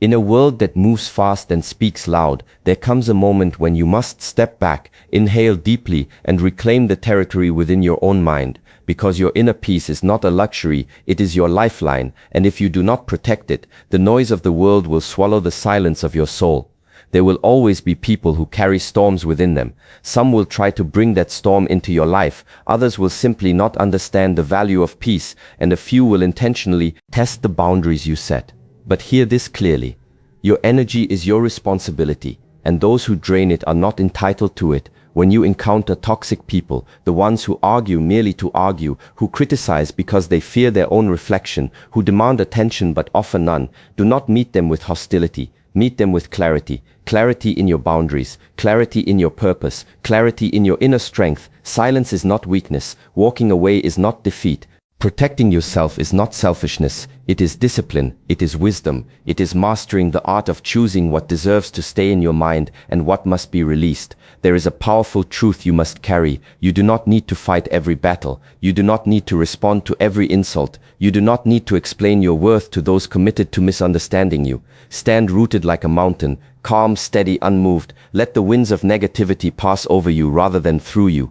In a world that moves fast and speaks loud, there comes a moment when you must step back, inhale deeply, and reclaim the territory within your own mind, because your inner peace is not a luxury, it is your lifeline, and if you do not protect it, the noise of the world will swallow the silence of your soul. There will always be people who carry storms within them. Some will try to bring that storm into your life, others will simply not understand the value of peace, and a few will intentionally test the boundaries you set. But hear this clearly. Your energy is your responsibility, and those who drain it are not entitled to it. When you encounter toxic people, the ones who argue merely to argue, who criticize because they fear their own reflection, who demand attention but offer none, do not meet them with hostility. Meet them with clarity. Clarity in your boundaries, clarity in your purpose, clarity in your inner strength. Silence is not weakness. Walking away is not defeat. Protecting yourself is not selfishness, it is discipline, it is wisdom, it is mastering the art of choosing what deserves to stay in your mind and what must be released. There is a powerful truth you must carry. You do not need to fight every battle. You do not need to respond to every insult. You do not need to explain your worth to those committed to misunderstanding you. Stand rooted like a mountain, calm, steady, unmoved. Let the winds of negativity pass over you rather than through you.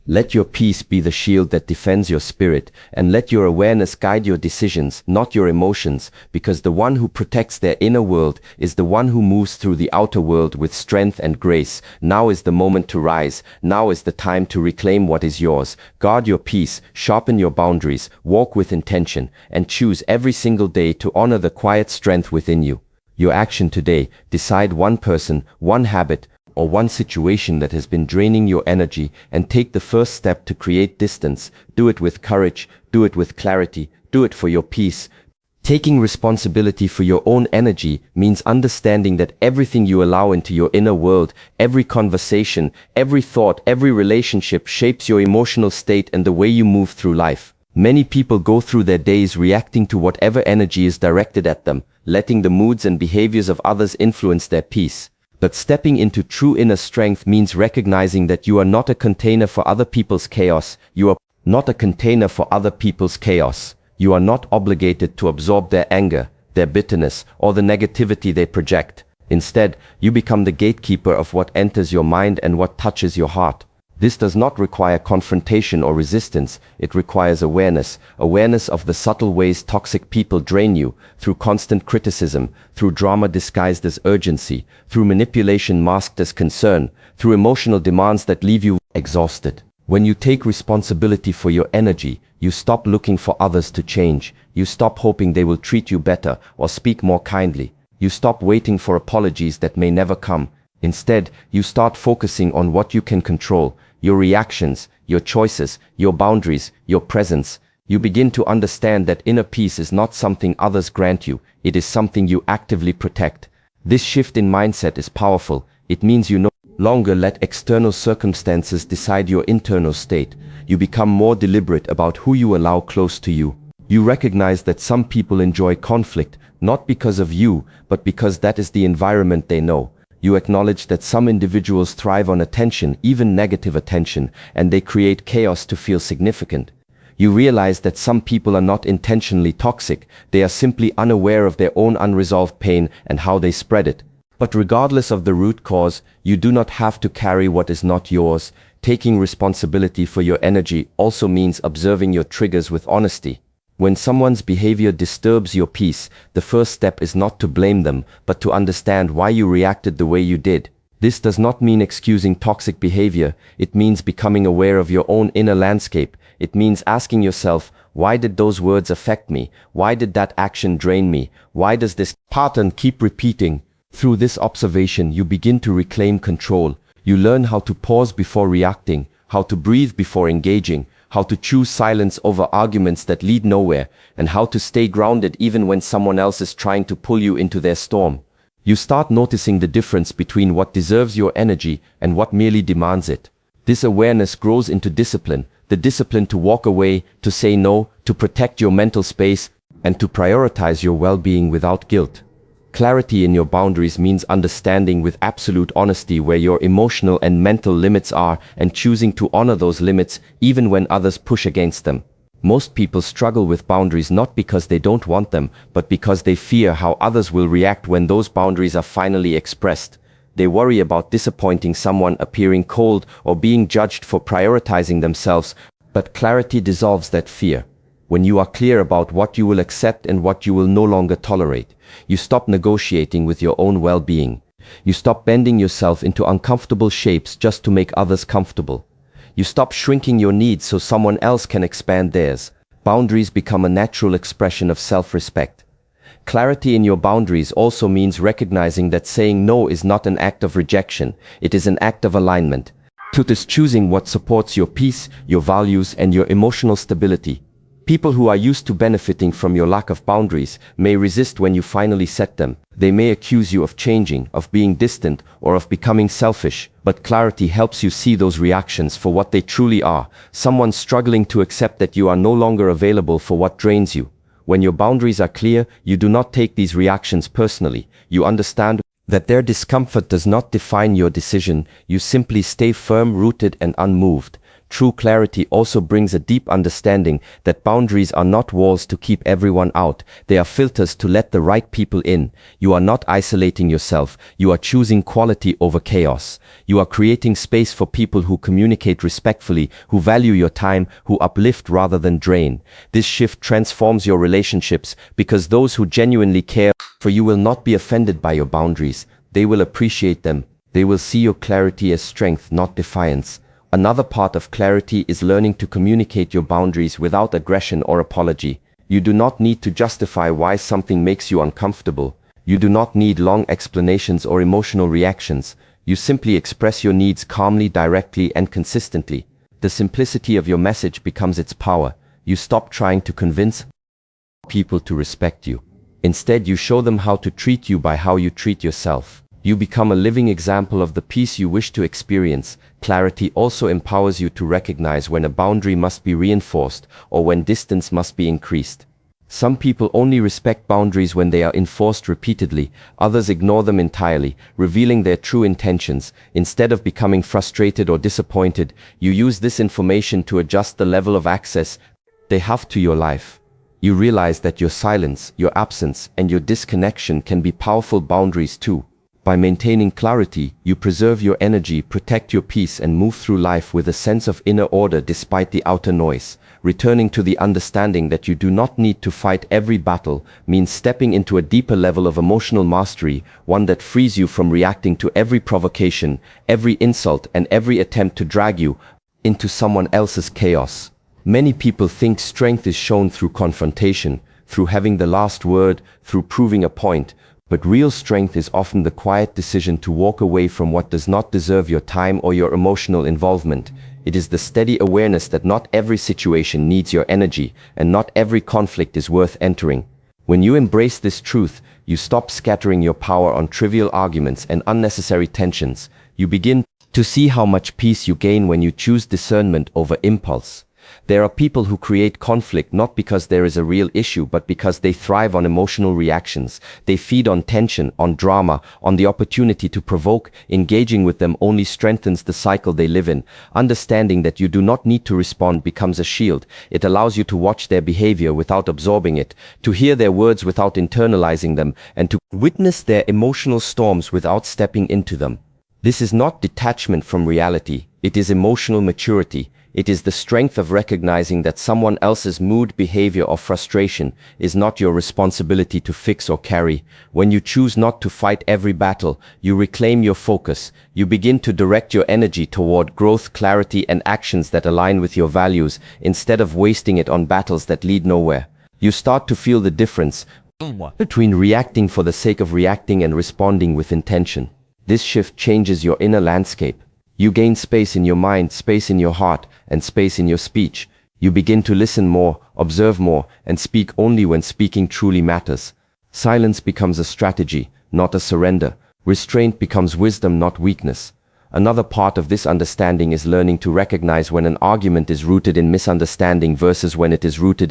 Let your peace be the shield that defends your spirit, and let your awareness guide your decisions, not your emotions, because the one who protects their inner world is the one who moves through the outer world with strength and grace. Now is the moment to rise. Now is the time to reclaim what is yours. Guard your peace, sharpen your boundaries, walk with intention, and choose every single day to honor the quiet strength within you. Your action today, decide one person, one habit, or one situation that has been draining your energy, and take the first step to create distance. Do it with courage, do it with clarity, do it for your peace. Taking responsibility for your own energy means understanding that everything you allow into your inner world, every conversation, every thought, every relationship shapes your emotional state and the way you move through life. Many people go through their days reacting to whatever energy is directed at them, letting the moods and behaviors of others influence their peace. But stepping into true inner strength means recognizing that you are not a container for other people's chaos. You are not a container for other people's chaos. You are not obligated to absorb their anger, their bitterness, or the negativity they project. Instead, you become the gatekeeper of what enters your mind and what touches your heart. This does not require confrontation or resistance. It requires awareness of the subtle ways toxic people drain you, through constant criticism, through drama disguised as urgency, through manipulation masked as concern, through emotional demands that leave you exhausted. When you take responsibility for your energy, you stop looking for others to change. You stop hoping they will treat you better or speak more kindly. You stop waiting for apologies that may never come. Instead, you start focusing on what you can control. Your reactions, your choices, your boundaries, your presence. You begin to understand that inner peace is not something others grant you, it is something you actively protect. This shift in mindset is powerful. It means you no longer let external circumstances decide your internal state. You become more deliberate about who you allow close to you. You recognize that some people enjoy conflict, not because of you, but because that is the environment they know. You acknowledge that some individuals thrive on attention, even negative attention, and they create chaos to feel significant. You realize that some people are not intentionally toxic, they are simply unaware of their own unresolved pain and how they spread it. But regardless of the root cause, you do not have to carry what is not yours. Taking responsibility for your energy also means observing your triggers with honesty. When someone's behavior disturbs your peace, the first step is not to blame them, but to understand why you reacted the way you did. This does not mean excusing toxic behavior. It means becoming aware of your own inner landscape. It means asking yourself, why did those words affect me? Why did that action drain me? Why does this pattern keep repeating? Through this observation, you begin to reclaim control. You learn how to pause before reacting, how to breathe before engaging, how to choose silence over arguments that lead nowhere, and how to stay grounded even when someone else is trying to pull you into their storm. You start noticing the difference between what deserves your energy and what merely demands it. This awareness grows into discipline, the discipline to walk away, to say no, to protect your mental space, and to prioritize your well-being without guilt. Clarity in your boundaries means understanding with absolute honesty where your emotional and mental limits are and choosing to honor those limits even when others push against them. Most people struggle with boundaries not because they don't want them, but because they fear how others will react when those boundaries are finally expressed. They worry about disappointing someone, appearing cold, or being judged for prioritizing themselves, but clarity dissolves that fear. When you are clear about what you will accept and what you will no longer tolerate, you stop negotiating with your own well-being. You stop bending yourself into uncomfortable shapes just to make others comfortable. You stop shrinking your needs so someone else can expand theirs. Boundaries become a natural expression of self-respect. Clarity in your boundaries also means recognizing that saying no is not an act of rejection, it is an act of alignment. Truth is choosing what supports your peace, your values, and your emotional stability. People who are used to benefiting from your lack of boundaries may resist when you finally set them. They may accuse you of changing, of being distant, or of becoming selfish, but clarity helps you see those reactions for what they truly are, someone struggling to accept that you are no longer available for what drains you. When your boundaries are clear, you do not take these reactions personally. You understand that their discomfort does not define your decision. You simply stay firm, rooted, and unmoved. True clarity also brings a deep understanding that boundaries are not walls to keep everyone out. They are filters to let the right people in. You are not isolating yourself. You are choosing quality over chaos. You are creating space for people who communicate respectfully, who value your time, who uplift rather than drain. This shift transforms your relationships because those who genuinely care for you will not be offended by your boundaries. They will appreciate them. They will see your clarity as strength, not defiance. Another part of clarity is learning to communicate your boundaries without aggression or apology. You do not need to justify why something makes you uncomfortable. You do not need long explanations or emotional reactions. You simply express your needs calmly, directly, and consistently. The simplicity of your message becomes its power. You stop trying to convince people to respect you. Instead, you show them how to treat you by how you treat yourself. You become a living example of the peace you wish to experience. Clarity also empowers you to recognize when a boundary must be reinforced or when distance must be increased. Some people only respect boundaries when they are enforced repeatedly. Others ignore them entirely, revealing their true intentions. Instead of becoming frustrated or disappointed, you use this information to adjust the level of access they have to your life. You realize that your silence, your absence, and your disconnection can be powerful boundaries too. By maintaining clarity, you preserve your energy, protect your peace, and move through life with a sense of inner order despite the outer noise. Returning to the understanding that you do not need to fight every battle means stepping into a deeper level of emotional mastery, one that frees you from reacting to every provocation, every insult, and every attempt to drag you into someone else's chaos. Many people think strength is shown through confrontation, through having the last word, through proving a point. But real strength is often the quiet decision to walk away from what does not deserve your time or your emotional involvement. It is the steady awareness that not every situation needs your energy, and not every conflict is worth entering. When you embrace this truth, you stop scattering your power on trivial arguments and unnecessary tensions. You begin to see how much peace you gain when you choose discernment over impulse. There are people who create conflict not because there is a real issue, but because they thrive on emotional reactions. They feed on tension, on drama, on the opportunity to provoke. Engaging with them only strengthens the cycle they live in. Understanding that you do not need to respond becomes a shield. It allows you to watch their behavior without absorbing it, to hear their words without internalizing them, and to witness their emotional storms without stepping into them. This is not detachment from reality. It is emotional maturity. It is the strength of recognizing that someone else's mood, behavior, or frustration is not your responsibility to fix or carry. When you choose not to fight every battle, you reclaim your focus. You begin to direct your energy toward growth, clarity, and actions that align with your values, instead of wasting it on battles that lead nowhere. You start to feel the difference between reacting for the sake of reacting and responding with intention. This shift changes your inner landscape. You gain space in your mind, space in your heart, and space in your speech. You begin to listen more, observe more, and speak only when speaking truly matters. Silence becomes a strategy, not a surrender. Restraint becomes wisdom, not weakness. Another part of this understanding is learning to recognize when an argument is rooted in misunderstanding versus when it is rooted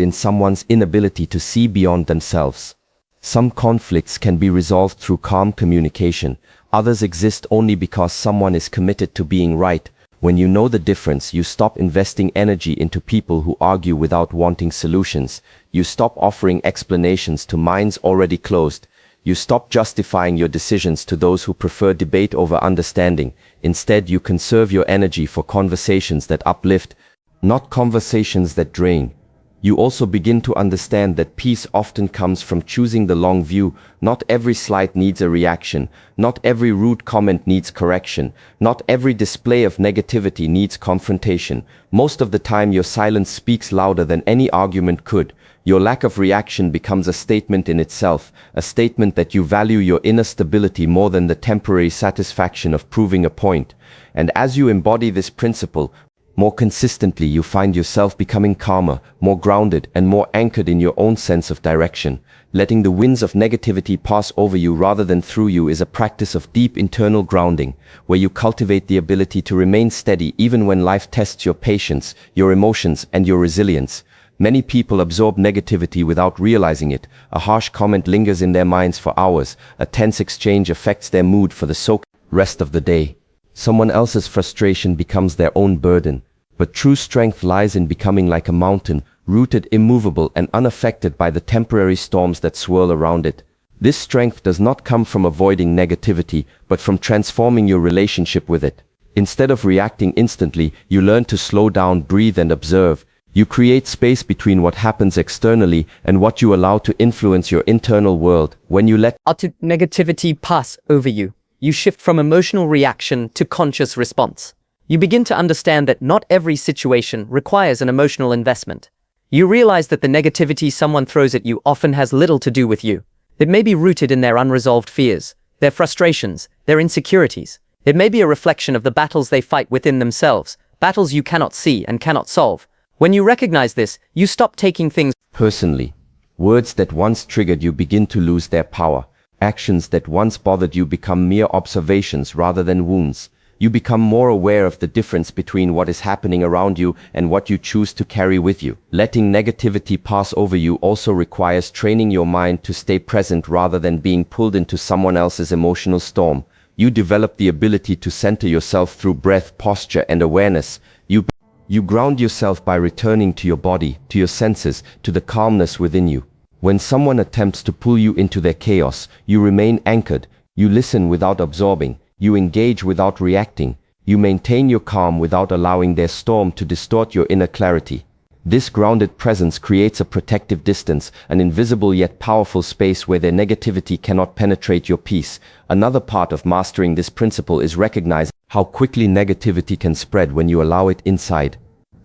in someone's inability to see beyond themselves. Some conflicts can be resolved through calm communication. Others exist only because someone is committed to being right. When you know the difference, you stop investing energy into people who argue without wanting solutions. You stop offering explanations to minds already closed. You stop justifying your decisions to those who prefer debate over understanding. Instead, you conserve your energy for conversations that uplift, not conversations that drain. You also begin to understand that peace often comes from choosing the long view. Not every slight needs a reaction. Not every rude comment needs correction. Not every display of negativity needs confrontation. Most of the time, your silence speaks louder than any argument could. Your lack of reaction becomes a statement in itself, a statement that you value your inner stability more than the temporary satisfaction of proving a point. And as you embody this principle, more consistently, you find yourself becoming calmer, more grounded, and more anchored in your own sense of direction. Letting the winds of negativity pass over you rather than through you is a practice of deep internal grounding, where you cultivate the ability to remain steady even when life tests your patience, your emotions, and your resilience. Many people absorb negativity without realizing it. A harsh comment lingers in their minds for hours. A tense exchange affects their mood for the rest of the day. Someone else's frustration becomes their own burden. But true strength lies in becoming like a mountain, rooted, immovable, and unaffected by the temporary storms that swirl around it. This strength does not come from avoiding negativity, but from transforming your relationship with it. Instead of reacting instantly, you learn to slow down, breathe, and observe. You create space between what happens externally and what you allow to influence your internal world. When you let negativity pass over you, you shift from emotional reaction to conscious response. You begin to understand that not every situation requires an emotional investment. You realize that the negativity someone throws at you often has little to do with you. It may be rooted in their unresolved fears, their frustrations, their insecurities. It may be a reflection of the battles they fight within themselves, battles you cannot see and cannot solve. When you recognize this, you stop taking things personally. Words that once triggered you begin to lose their power. Actions that once bothered you become mere observations rather than wounds. You become more aware of the difference between what is happening around you and what you choose to carry with you. Letting negativity pass over you also requires training your mind to stay present rather than being pulled into someone else's emotional storm. You develop the ability to center yourself through breath, posture, and awareness. You ground yourself by returning to your body, to your senses, to the calmness within you. When someone attempts to pull you into their chaos, you remain anchored. You listen without absorbing. You engage without reacting. You maintain your calm without allowing their storm to distort your inner clarity. This grounded presence creates a protective distance, an invisible yet powerful space where their negativity cannot penetrate your peace. Another part of mastering this principle is recognizing how quickly negativity can spread when you allow it inside.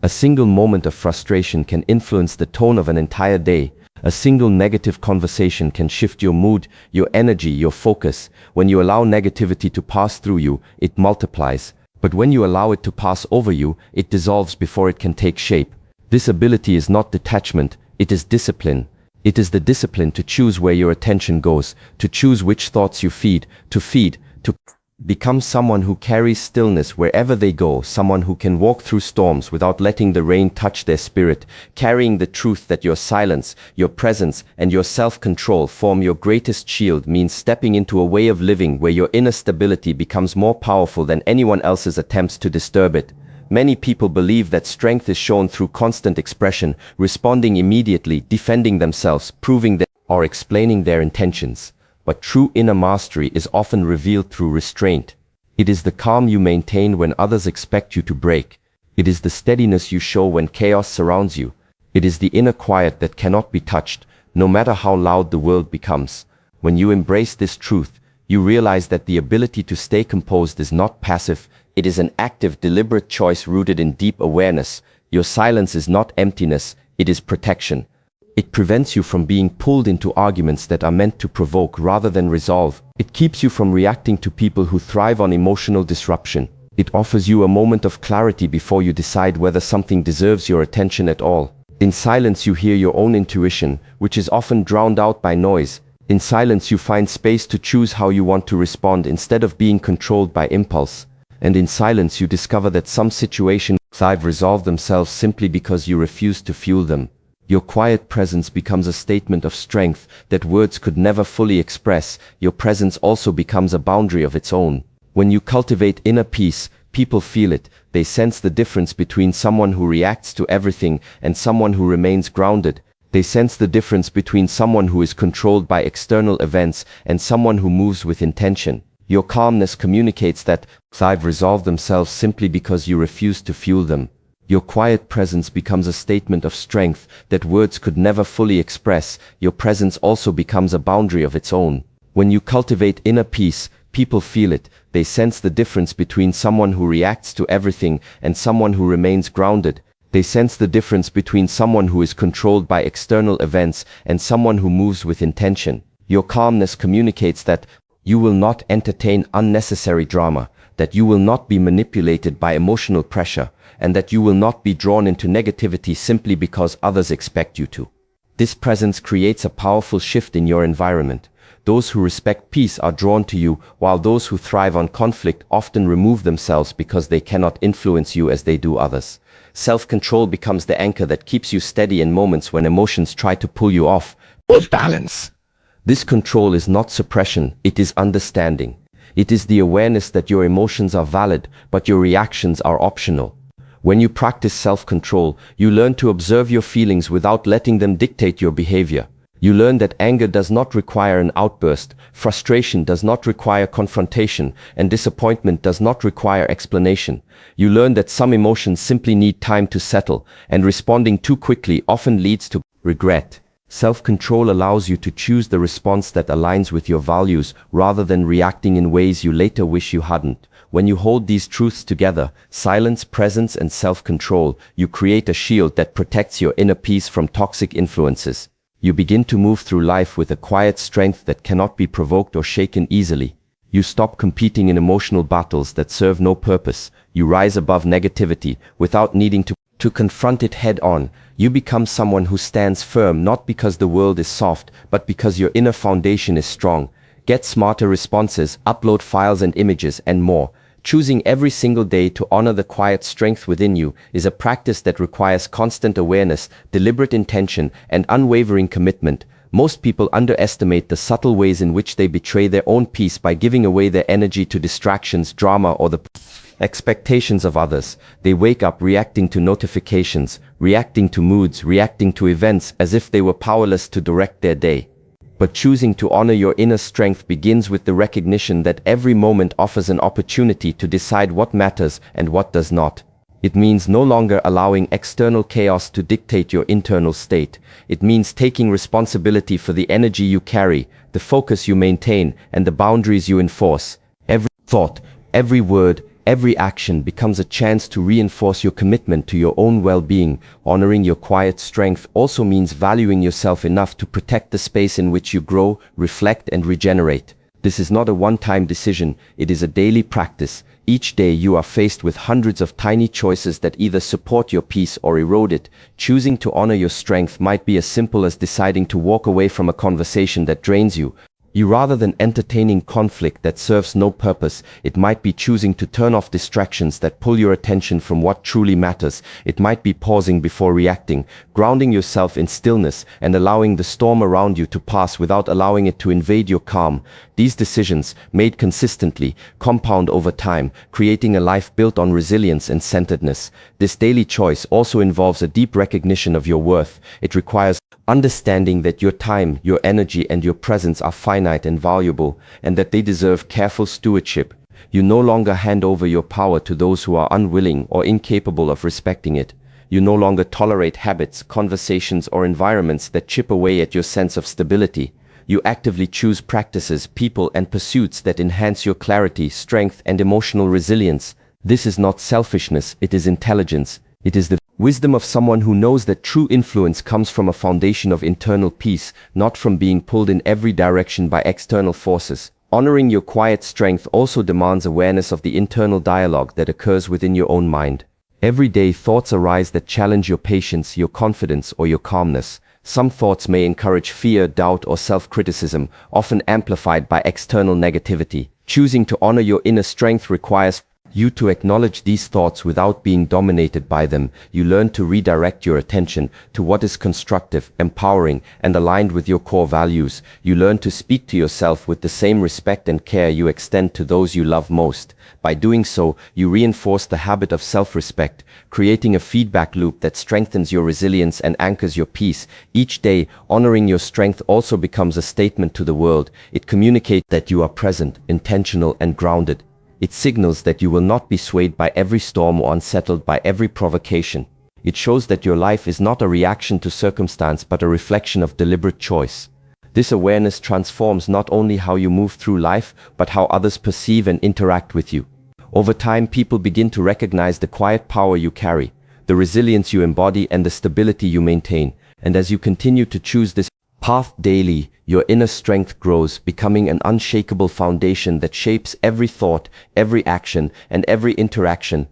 A single moment of frustration can influence the tone of an entire day. A single negative conversation can shift your mood, your energy, your focus. When you allow negativity to pass through you, it multiplies. But when you allow it to pass over you, it dissolves before it can take shape. This ability is not detachment, it is discipline. It is the discipline to choose where your attention goes, to choose which thoughts you feed, to become someone who carries stillness wherever they go, someone who can walk through storms without letting the rain touch their spirit, carrying the truth that your silence, your presence, and your self-control form your greatest shield means stepping into a way of living where your inner stability becomes more powerful than anyone else's attempts to disturb it. Many people believe that strength is shown through constant expression, responding immediately, defending themselves, proving that, or explaining their intentions. But true inner mastery is often revealed through restraint. It is the calm you maintain when others expect you to break. It is the steadiness you show when chaos surrounds you. It is the inner quiet that cannot be touched, no matter how loud the world becomes. When you embrace this truth, you realize that the ability to stay composed is not passive, it is an active, deliberate choice rooted in deep awareness. Your silence is not emptiness, it is protection. It prevents you from being pulled into arguments that are meant to provoke rather than resolve. It keeps you from reacting to people who thrive on emotional disruption. It offers you a moment of clarity before you decide whether something deserves your attention at all. In silence you hear your own intuition, which is often drowned out by noise. In silence you find space to choose how you want to respond instead of being controlled by impulse. And in silence you discover that some situations resolve themselves simply because you refuse to fuel them. Your quiet presence becomes a statement of strength that words could never fully express. Your presence also becomes a boundary of its own. When you cultivate inner peace, people feel it. they sense the difference between someone who reacts to everything and someone who remains grounded. They sense the difference between someone who is controlled by external events and someone who moves with intention. Your calmness communicates that lives resolve themselves simply because you refuse to fuel them. Your quiet presence becomes a statement of strength that words could never fully express. Your presence also becomes a boundary of its own. When you cultivate inner peace, people feel it. They sense the difference between someone who reacts to everything and someone who remains grounded. They sense the difference between someone who is controlled by external events and someone who moves with intention. Your calmness communicates that you will not entertain unnecessary drama, that you will not be manipulated by emotional pressure, and that you will not be drawn into negativity simply because others expect you to. This presence creates a powerful shift in your environment. Those who respect peace are drawn to you, while those who thrive on conflict often remove themselves because they cannot influence you as they do others. Self-control becomes the anchor that keeps you steady in moments when emotions try to pull you off. Balance. This control is not suppression, it is understanding. It is the awareness that your emotions are valid, but your reactions are optional. When you practice self-control, you learn to observe your feelings without letting them dictate your behavior. You learn that anger does not require an outburst, frustration does not require confrontation, and disappointment does not require explanation. You learn that some emotions simply need time to settle, and responding too quickly often leads to regret. Self-control allows you to choose the response that aligns with your values rather than reacting in ways you later wish you hadn't. When you hold these truths together, silence, presence, and self-control, you create a shield that protects your inner peace from toxic influences. You begin to move through life with a quiet strength that cannot be provoked or shaken easily. You stop competing in emotional battles that serve no purpose. You rise above negativity without needing to confront it head-on. You become someone who stands firm not because the world is soft, but because your inner foundation is strong. Get smarter responses, upload files and images, and more. Choosing every single day to honor the quiet strength within you is a practice that requires constant awareness, deliberate intention, and unwavering commitment. Most people underestimate the subtle ways in which they betray their own peace by giving away their energy to distractions, drama, or the expectations of others. They wake up reacting to notifications, reacting to moods, reacting to events as if they were powerless to direct their day. But choosing to honor your inner strength begins with the recognition that every moment offers an opportunity to decide what matters and what does not. It means no longer allowing external chaos to dictate your internal state. It means taking responsibility for the energy you carry, the focus you maintain, and the boundaries you enforce. Every thought, every word, every action becomes a chance to reinforce your commitment to your own well-being. Honoring your quiet strength also means valuing yourself enough to protect the space in which you grow, reflect, and regenerate. This is not a one-time decision, it is a daily practice. Each day you are faced with hundreds of tiny choices that either support your peace or erode it. Choosing to honor your strength might be as simple as deciding to walk away from a conversation that drains you. Rather than entertaining conflict that serves no purpose, it might be choosing to turn off distractions that pull your attention from what truly matters. It might be pausing before reacting, grounding yourself in stillness, and allowing the storm around you to pass without allowing it to invade your calm. These decisions, made consistently, compound over time, creating a life built on resilience and centeredness. This daily choice also involves a deep recognition of your worth. It requires understanding that your time, your energy, and your presence are finite and valuable, and that they deserve careful stewardship. You no longer hand over your power to those who are unwilling or incapable of respecting it. You no longer tolerate habits, conversations, or environments that chip away at your sense of stability. You actively choose practices, people, and pursuits that enhance your clarity, strength, and emotional resilience. This is not selfishness, it is intelligence. It is the wisdom of someone who knows that true influence comes from a foundation of internal peace, not from being pulled in every direction by external forces. Honoring your quiet strength also demands awareness of the internal dialogue that occurs within your own mind. Every day thoughts arise that challenge your patience, your confidence, or your calmness. Some thoughts may encourage fear, doubt, or self-criticism, often amplified by external negativity. Choosing to honor your inner strength requires you to acknowledge these thoughts without being dominated by them. You learn to redirect your attention to what is constructive, empowering, and aligned with your core values. You learn to speak to yourself with the same respect and care you extend to those you love most. By doing so, you reinforce the habit of self-respect, creating a feedback loop that strengthens your resilience and anchors your peace. Each day, honoring your strength also becomes a statement to the world. It communicates that you are present, intentional, and grounded. It signals that you will not be swayed by every storm or unsettled by every provocation. It shows that your life is not a reaction to circumstance but a reflection of deliberate choice. This awareness transforms not only how you move through life, but how others perceive and interact with you. Over time, people begin to recognize the quiet power you carry, the resilience you embody, and the stability you maintain. And as you continue to choose this path daily, your inner strength grows, becoming an unshakable foundation that shapes every thought, every action, and every interaction